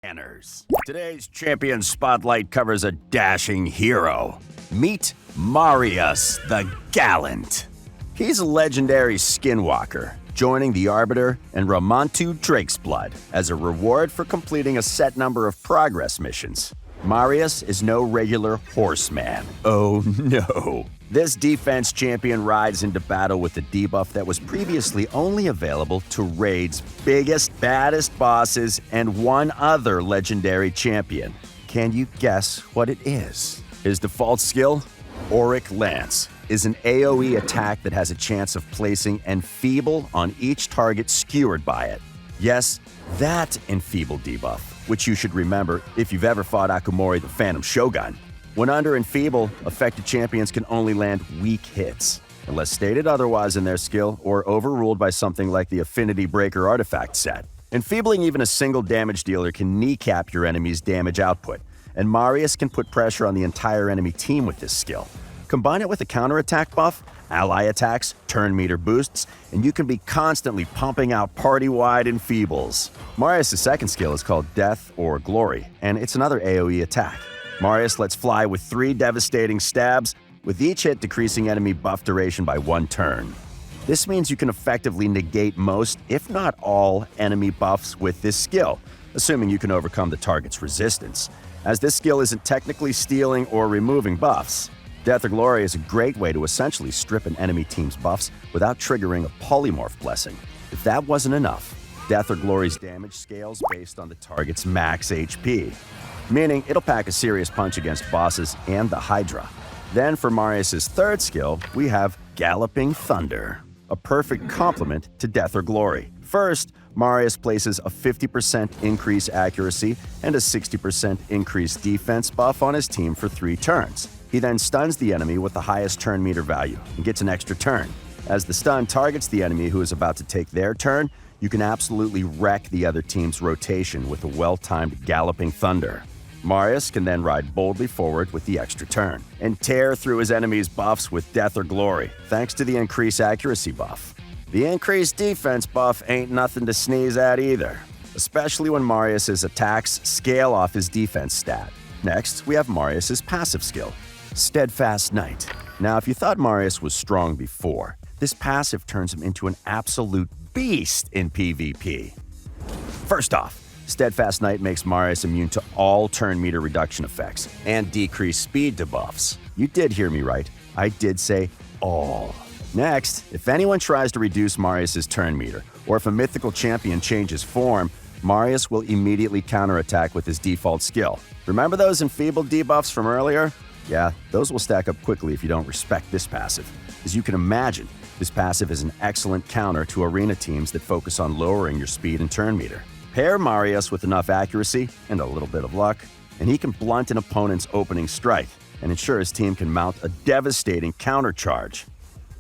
Enters. Today's champion spotlight covers a dashing hero. Meet Marius the Gallant. He's a legendary skinwalker, joining the Arbiter and Ramontu Drake's Blood as a reward for completing a set number of progress missions. Marius is no regular horseman. Oh no. This defense champion rides into battle with a debuff that was previously only available to Raid's biggest, baddest bosses and one other legendary champion. Can you guess what it is? His default skill? Auric Lance is an AoE attack that has a chance of placing Enfeeble on each target skewered by it. Yes, that Enfeeble debuff, which you should remember if you've ever fought Akumori the Phantom Shogun. When under Enfeeble, affected champions can only land weak hits, unless stated otherwise in their skill or overruled by something like the Affinity Breaker artifact set. Enfeebling even a single damage dealer can kneecap your enemy's damage output, and Marius can put pressure on the entire enemy team with this skill. Combine it with a counterattack buff, ally attacks, turn meter boosts, and you can be constantly pumping out party-wide Enfeebles. Marius' second skill is called Death or Glory, and it's another AoE attack. Marius lets fly with 3 devastating stabs, with each hit decreasing enemy buff duration by 1 turn. This means you can effectively negate most, if not all, enemy buffs with this skill, assuming you can overcome the target's resistance, as this skill isn't technically stealing or removing buffs. Death or Glory is a great way to essentially strip an enemy team's buffs without triggering a polymorph blessing. If that wasn't enough, Death or Glory's damage scales based on the target's max HP, meaning it'll pack a serious punch against bosses and the Hydra. Then for Marius' third skill, we have Galloping Thunder, a perfect complement to Death or Glory. First, Marius places a 50% increase accuracy and a 60% increase defense buff on his team for 3 turns. He then stuns the enemy with the highest turn meter value and gets an extra turn. As the stun targets the enemy who is about to take their turn, you can absolutely wreck the other team's rotation with a well-timed Galloping Thunder. Marius can then ride boldly forward with the extra turn and tear through his enemy's buffs with Death or Glory, thanks to the increased accuracy buff. The increased defense buff ain't nothing to sneeze at either, especially when Marius' attacks scale off his defense stat. Next, we have Marius' passive skill, Steadfast Knight. Now, if you thought Marius was strong before, this passive turns him into an absolute beast in PvP. First off, Steadfast Knight makes Marius immune to all turn meter reduction effects and decreased speed debuffs. You did hear me right. I did say all. Next, if anyone tries to reduce Marius' turn meter, or if a mythical champion changes form, Marius will immediately counterattack with his default skill. Remember those Enfeebled debuffs from earlier? Yeah, those will stack up quickly if you don't respect this passive. As you can imagine, this passive is an excellent counter to arena teams that focus on lowering your speed and turn meter. Pair Marius with enough accuracy and a little bit of luck, and he can blunt an opponent's opening strike and ensure his team can mount a devastating countercharge.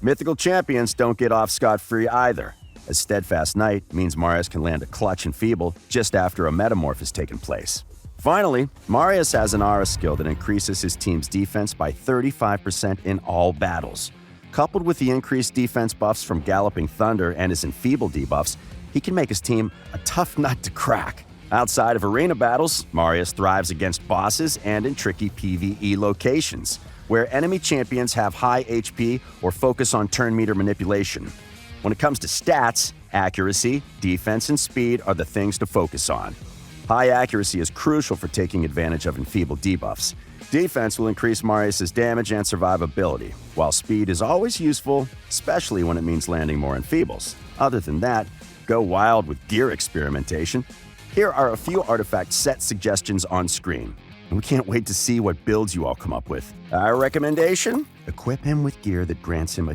Mythical champions don't get off scot-free either, as Steadfast Knight means Marius can land a clutch Enfeeble just after a metamorph has taken place. Finally, Marius has an aura skill that increases his team's defense by 35% in all battles. Coupled with the increased defense buffs from Galloping Thunder and his Enfeeble debuffs, he can make his team a tough nut to crack. Outside of arena battles, Marius thrives against bosses and in tricky PvE locations, where enemy champions have high HP or focus on turn meter manipulation. When it comes to stats, accuracy, defense, and speed are the things to focus on. High accuracy is crucial for taking advantage of Enfeeble debuffs. Defense will increase Marius' damage and survivability, while speed is always useful, especially when it means landing more Enfeebles. Other than that, go wild with gear experimentation. Here are a few artifact set suggestions on screen, and we can't wait to see what builds you all come up with. Our recommendation? Equip him with gear that grants him a